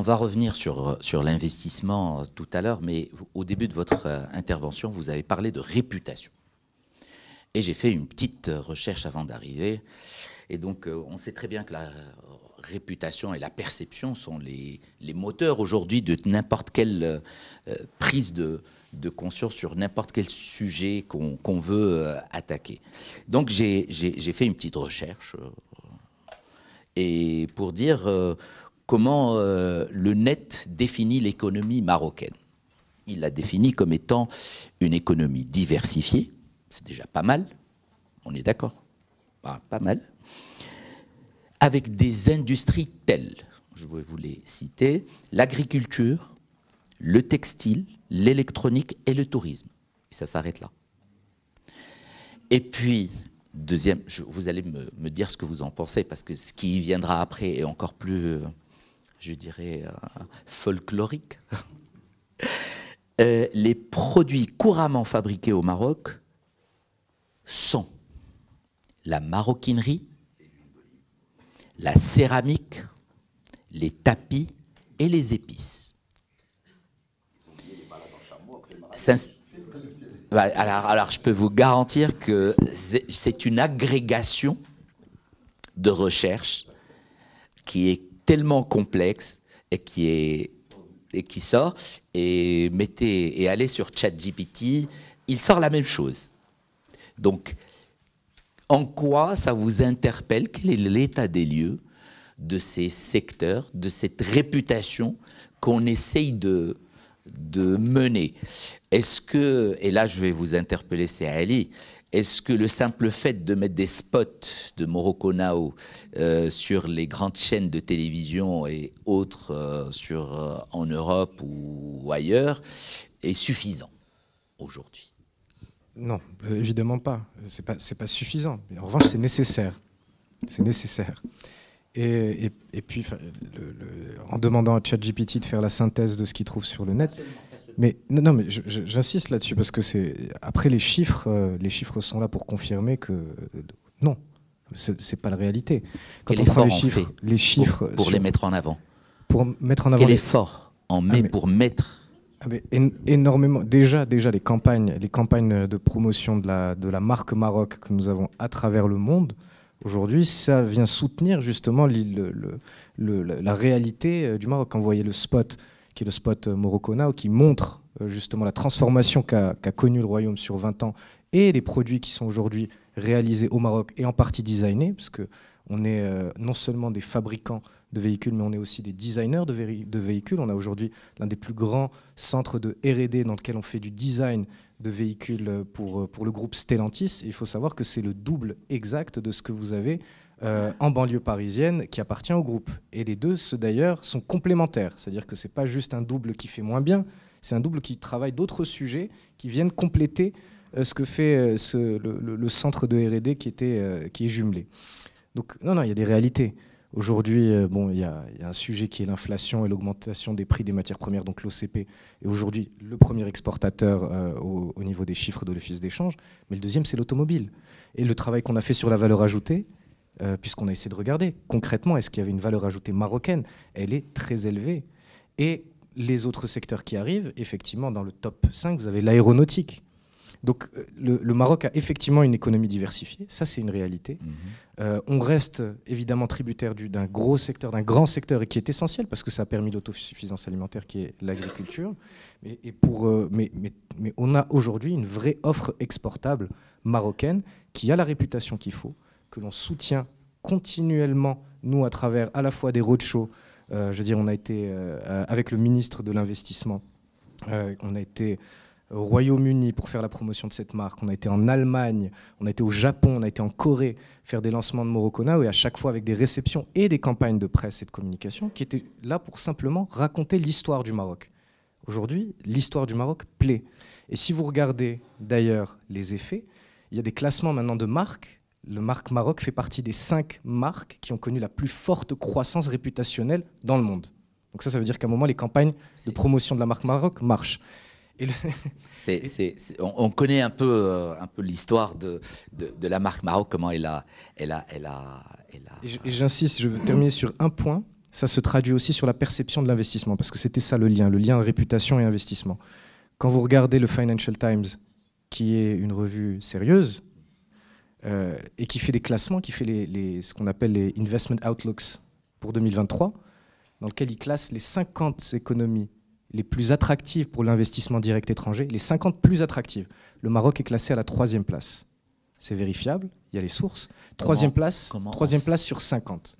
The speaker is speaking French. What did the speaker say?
va revenir sur l'investissement tout à l'heure, mais au début de votre intervention, vous avez parlé de réputation. Et j'ai fait une petite recherche avant d'arriver. Et donc, on sait très bien que la réputation et la perception sont les moteurs aujourd'hui de n'importe quelle prise de conscience sur n'importe quel sujet qu'on veut attaquer. Donc, j'ai fait une petite recherche et pour dire comment le net définit l'économie marocaine. Il la définit comme étant une économie diversifiée. C'est déjà pas mal, on est d'accord, pas mal, avec des industries telles, je vais vous les citer, l'agriculture, le textile, l'électronique et le tourisme. Et ça s'arrête là. Et puis, deuxième, vous allez me dire ce que vous en pensez, parce que ce qui viendra après est encore plus, je dirais, folklorique. Les produits couramment fabriqués au Maroc sont la maroquinerie, la céramique, les tapis et les épices. Alors, je peux vous garantir que c'est une agrégation de recherche qui est tellement complexe et qui sort. Et allez sur ChatGPT, il sort la même chose. Donc, en quoi ça vous interpelle? Quel est l'état des lieux de ces secteurs, de cette réputation qu'on essaye de mener? Est-ce que, et là je vais vous interpeller, c'est Ali, est-ce que le simple fait de mettre des spots de Morocco Now sur les grandes chaînes de télévision et autres en Europe ou ailleurs est suffisant aujourd'hui? Non, évidemment pas. C'est pas suffisant. Mais en revanche, c'est nécessaire. C'est nécessaire. Et puis, en demandant à ChatGPT de faire la synthèse de ce qu'il trouve sur le net. Mais non, mais j'insiste là-dessus parce que après les chiffres sont là pour confirmer que non, c'est pas la réalité. Quand on prend les chiffres pour les mettre en avant. Pour mettre en avant. Quel effort on met pour mettre? Énormément. Déjà les campagnes de promotion de la marque Maroc que nous avons à travers le monde, aujourd'hui, ça vient soutenir justement la réalité du Maroc. Quand vous voyez le spot, qui est le spot Morocco Now, qui montre justement la transformation qu'a connue le royaume sur 20 ans et les produits qui sont aujourd'hui réalisés au Maroc et en partie designés, parce qu'on est non seulement des fabricants de véhicules, mais on est aussi des designers de véhicules. On a aujourd'hui l'un des plus grands centres de R&D dans lequel on fait du design de véhicules pour le groupe Stellantis. Et il faut savoir que c'est le double exact de ce que vous avez en banlieue parisienne qui appartient au groupe. Et les deux, d'ailleurs, sont complémentaires. C'est-à-dire que ce n'est pas juste un double qui fait moins bien, c'est un double qui travaille d'autres sujets qui viennent compléter ce que fait le centre de R&D qui est jumelé. Donc non, il y a des réalités. Aujourd'hui, il y a un sujet qui est l'inflation et l'augmentation des prix des matières premières, donc l'OCP est aujourd'hui le premier exportateur au niveau des chiffres de l'Office d'échange, mais le deuxième, c'est l'automobile. Et le travail qu'on a fait sur la valeur ajoutée, puisqu'on a essayé de regarder concrètement, est-ce qu'il y avait une valeur ajoutée marocaine? Elle est très élevée. Et les autres secteurs qui arrivent, effectivement, dans le top 5, vous avez l'aéronautique. Donc le Maroc a effectivement une économie diversifiée, ça c'est une réalité. On reste évidemment tributaire d'un gros secteur, d'un grand secteur et qui est essentiel parce que ça a permis l'autosuffisance alimentaire qui est l'agriculture. Mais on a aujourd'hui une vraie offre exportable marocaine qui a la réputation qu'il faut, que l'on soutient continuellement, nous, à travers à la fois des roadshows. Je veux dire, on a été avec le ministre de l'Investissement, on a été au Royaume-Uni pour faire la promotion de cette marque, on a été en Allemagne, on a été au Japon, on a été en Corée faire des lancements de Morocco Now et à chaque fois avec des réceptions et des campagnes de presse et de communication qui étaient là pour simplement raconter l'histoire du Maroc. Aujourd'hui, l'histoire du Maroc plaît. Et si vous regardez d'ailleurs les effets, il y a des classements maintenant de marques. Le marque Maroc fait partie des 5 marques qui ont connu la plus forte croissance réputationnelle dans le monde. Donc ça veut dire qu'à un moment, les campagnes de promotion de la marque Maroc marchent. On connaît un peu l'histoire de la marque Maroc, comment elle a... J'insiste, je veux terminer sur un point, ça se traduit aussi sur la perception de l'investissement, parce que c'était ça le lien réputation et investissement. Quand vous regardez le Financial Times, qui est une revue sérieuse, et qui fait des classements, qui fait ce qu'on appelle les Investment Outlooks pour 2023, dans lequel il classe les 50 économies les plus attractives pour l'investissement direct étranger, les 50 plus attractives. Le Maroc est classé à la 3e place. C'est vérifiable, il y a les sources. Troisième place sur 50.